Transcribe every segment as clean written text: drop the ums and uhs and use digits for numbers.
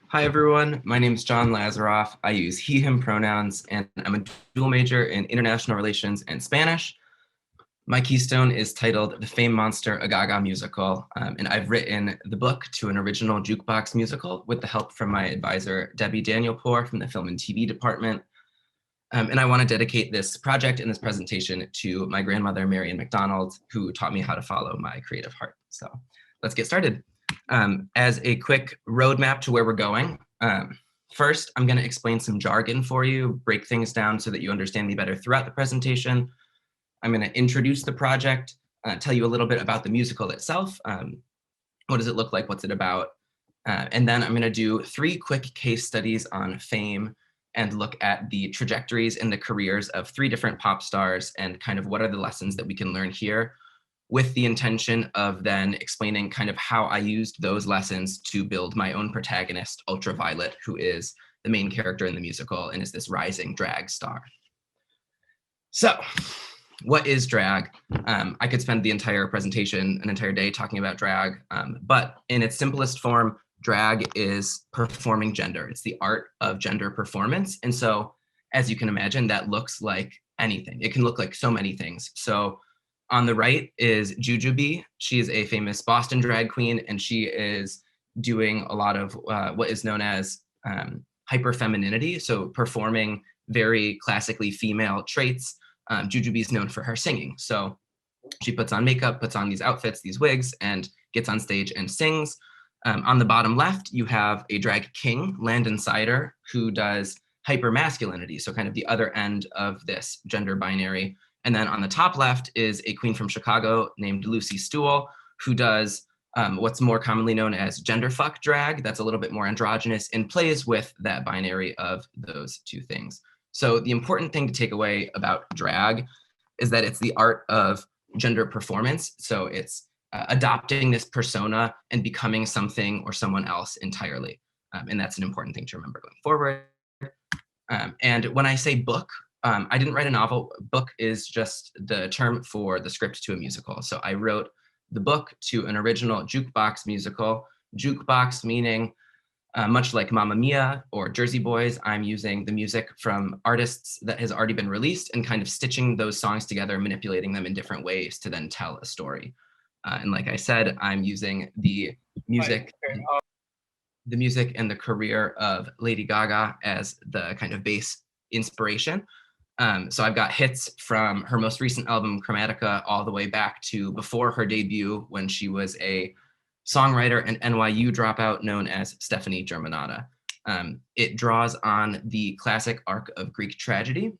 Hi everyone, my name is Jon Lazeroff. I use he, him pronouns, and I'm a dual major in international relations and Spanish. My Keystone is titled The Fame Monster, a Gaga Musical, and I've written the book to an original jukebox musical with the help from my advisor, Debbie Danielpour from the Film and TV department. And I want to dedicate this project and this presentation to my grandmother, Marian McDonald, who taught me how to follow my creative heart. So let's get started. As a quick roadmap to where we're going, first, I'm going to explain some jargon for you, break things down so that you understand me better throughout the presentation. I'm going to introduce the project, tell you a little bit about the musical itself. What does it look like? What's it about? And then I'm going to do 3 quick case studies on fame and look at the trajectories and the careers of 3 different pop stars and kind of what are the lessons that we can learn here, with the intention of then explaining kind of how I used those lessons to build my own protagonist, Ultraviolet, who is the main character in the musical and is this rising drag star. So, what is drag? I could spend the entire presentation, an entire day talking about drag, but in its simplest form, drag is performing gender. It's the art of gender performance. And so, as you can imagine, that looks like anything. It can look like so many things. So on the right is Jujubee. She is a famous Boston drag queen, and she is doing a lot of what is known as hyperfemininity, so performing very classically female traits. Jujubee is known for her singing. So she puts on makeup, puts on these outfits, these wigs, and gets on stage and sings. On the bottom left, you have a drag king, Landon Sider, who does hypermasculinity, so kind of the other end of this gender binary. And then on the top left is a queen from Chicago named Lucy Stool, who does what's more commonly known as genderfuck drag. That's a little bit more androgynous and plays with that binary of those 2 things. So the important thing to take away about drag is that it's the art of gender performance. So it's adopting this persona and becoming something or someone else entirely. And that's an important thing to remember going forward. And when I say book, I didn't write a novel. Book is just the term for the script to a musical. So I wrote the book to an original jukebox musical. Jukebox meaning, much like Mamma Mia or Jersey Boys, I'm using the music from artists that has already been released and kind of stitching those songs together, manipulating them in different ways to then tell a story. And like I said, I'm using the music and the career of Lady Gaga as the kind of base inspiration. So I've got hits from her most recent album, Chromatica, all the way back to before her debut when she was a songwriter and NYU dropout known as Stephanie Germanotta. It draws on the classic arc of Greek tragedy.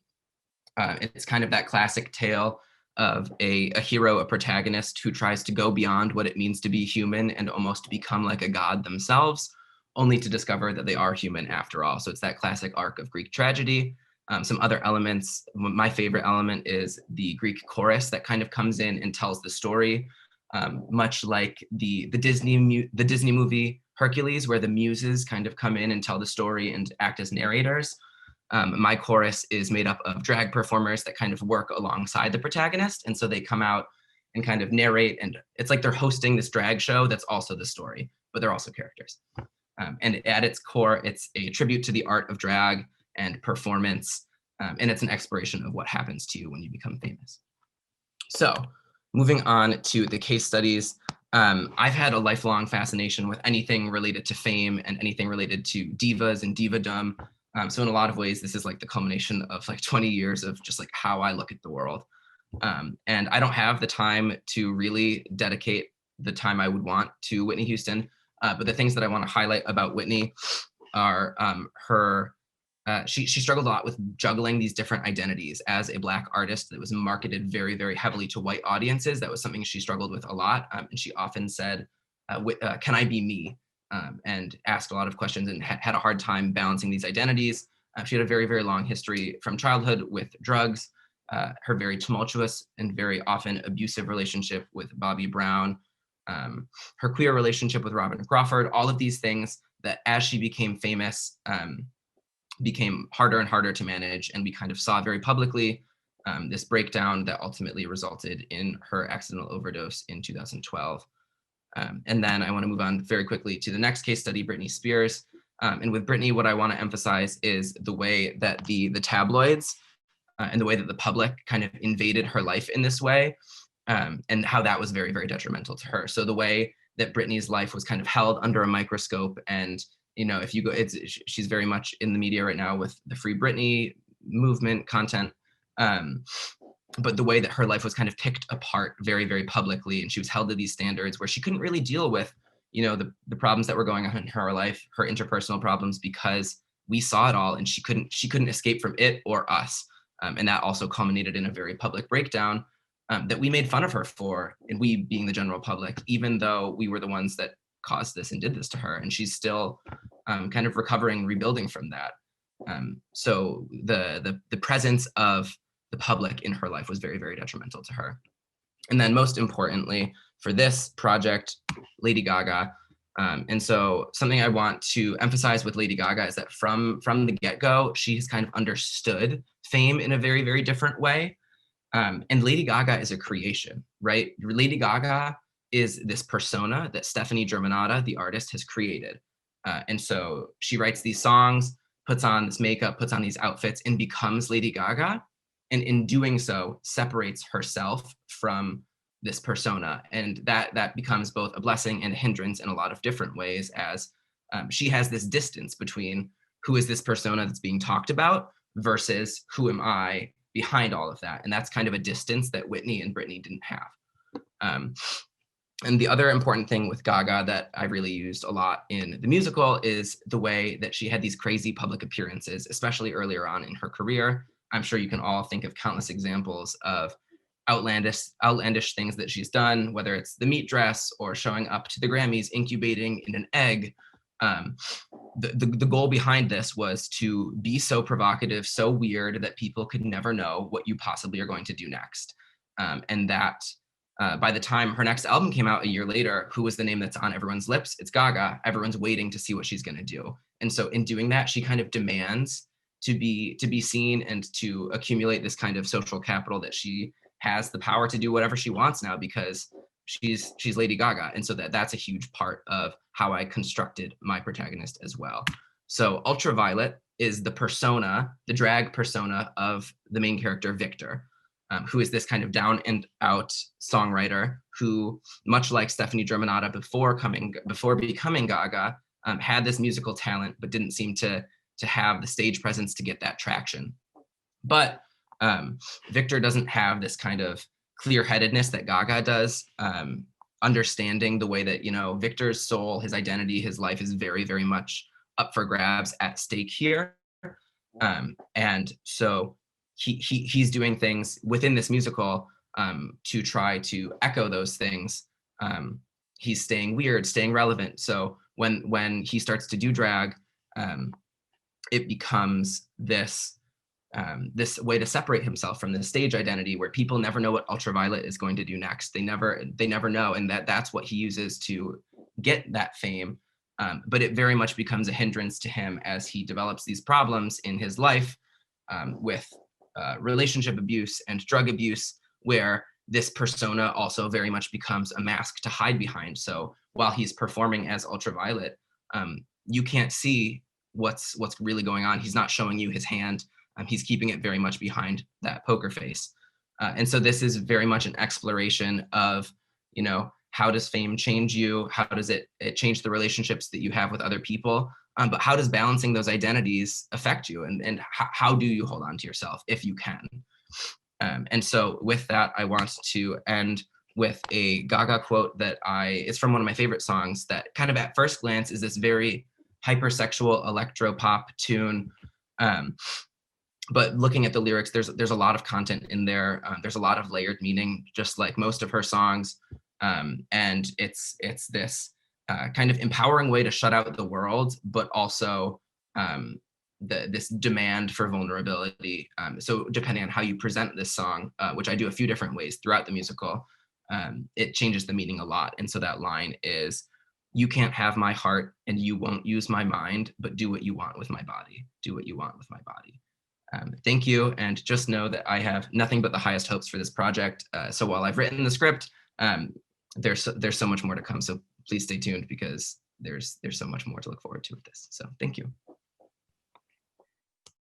It's kind of that classic tale of a hero, a protagonist who tries to go beyond what it means to be human and almost become like a god themselves, only to discover that they are human after all. So it's that classic arc of Greek tragedy. Some other elements, my favorite element is the Greek chorus that kind of comes in and tells the story, much like the Disney movie Hercules, where the muses kind of come in and tell the story and act as narrators. My chorus is made up of drag performers that kind of work alongside the protagonist, and so they come out and kind of narrate, and it's like they're hosting this drag show that's also the story, but they're also characters. And at its core, it's a tribute to the art of drag and performance, and it's an exploration of what happens to you when you become famous. So moving on to the case studies, I've had a lifelong fascination with anything related to fame and anything related to divas and divadom. So in a lot of ways, this is like the culmination of like 20 years of just like how I look at the world. And I don't have the time to really dedicate the time I would want to Whitney Houston. But the things that I want to highlight about Whitney are she struggled a lot with juggling these different identities as a Black artist that was marketed very, very heavily to white audiences. That was something she struggled with a lot. And she often said, can I be me? And asked a lot of questions and had a hard time balancing these identities. She had a very, very long history from childhood with drugs, her very tumultuous and very often abusive relationship with Bobby Brown, her queer relationship with Robin Crawford, all of these things that as she became famous, became harder and harder to manage. And we kind of saw very publicly this breakdown that ultimately resulted in her accidental overdose in 2012. And then I want to move on very quickly to the next case study, Britney Spears. And with Britney, what I want to emphasize is the way that the tabloids and the way that the public kind of invaded her life in this way, and how that was very, very detrimental to her. So the way that Britney's life was kind of held under a microscope, and if you go, she's very much in the media right now with the Free Britney movement content. But the way that her life was kind of picked apart very, very publicly, and she was held to these standards where she couldn't really deal with, the problems that were going on in her life, her interpersonal problems, because we saw it all, and she couldn't escape from it or us. And that also culminated in a very public breakdown that we made fun of her for, and we being the general public, even though we were the ones that caused this and did this to her, and she's still kind of recovering, rebuilding from that. So the presence of the public in her life was very, very detrimental to her. And then most importantly, for this project, Lady Gaga. And so something I want to emphasize with Lady Gaga is that from the get-go, she has kind of understood fame in a very, very different way. And Lady Gaga is a creation, right? Lady Gaga is this persona that Stefani Germanotta, the artist, has created. And so she writes these songs, puts on this makeup, puts on these outfits, and becomes Lady Gaga. And in doing so, separates herself from this persona. And that becomes both a blessing and a hindrance in a lot of different ways, as she has this distance between who is this persona that's being talked about versus who am I behind all of that. And that's kind of a distance that Whitney and Britney didn't have. And the other important thing with Gaga that I really used a lot in the musical is the way that she had these crazy public appearances, especially earlier on in her career. I'm sure you can all think of countless examples of outlandish things that she's done, whether it's the meat dress or showing up to the Grammys incubating in an egg. The goal behind this was to be so provocative, so weird that people could never know what you possibly are going to do next. And that by the time her next album came out a year later, who was the name that's on everyone's lips? It's Gaga. Everyone's waiting to see what she's going to do. And so in doing that, she kind of demands to be seen and to accumulate this kind of social capital that she has the power to do whatever she wants now because she's Lady Gaga. And so that's a huge part of how I constructed my protagonist as well. So Ultraviolet is the persona, the drag persona of the main character, Victor, who is this kind of down and out songwriter who, much like Stefani Germanotta before becoming Gaga, had this musical talent, but didn't seem to have the stage presence to get that traction. But Victor doesn't have this kind of clear-headedness that Gaga does, understanding the way that, Victor's soul, his identity, his life is very, very much up for grabs, at stake here. And so he's doing things within this musical to try to echo those things. He's staying weird, staying relevant. So when he starts to do drag, it becomes this way to separate himself from the stage identity where people never know what Ultraviolet is going to do next. They never know. And that's what he uses to get that fame. But it very much becomes a hindrance to him as he develops these problems in his life with relationship abuse and drug abuse, where this persona also very much becomes a mask to hide behind. So while he's performing as Ultraviolet, you can't see what's really going on. He's not showing you his hand. He's keeping it very much behind that poker face. And so this is very much an exploration of, how does fame change you? How does it change the relationships that you have with other people? But how does balancing those identities affect you? And how do you hold on to yourself if you can? And so with that, I want to end with a Gaga quote that it's from one of my favorite songs that kind of at first glance is this very hypersexual electro pop tune. But looking at the lyrics, there's a lot of content in there. There's a lot of layered meaning, just like most of her songs. And it's this kind of empowering way to shut out the world, but also this demand for vulnerability. So depending on how you present this song, which I do a few different ways throughout the musical, it changes the meaning a lot. And so that line is, "You can't have my heart and you won't use my mind, but do what you want with my body. Do what you want with my body." Thank you, and just know that I have nothing but the highest hopes for this project. So while I've written the script, there's so much more to come. So please stay tuned because there's so much more to look forward to with this. So thank you.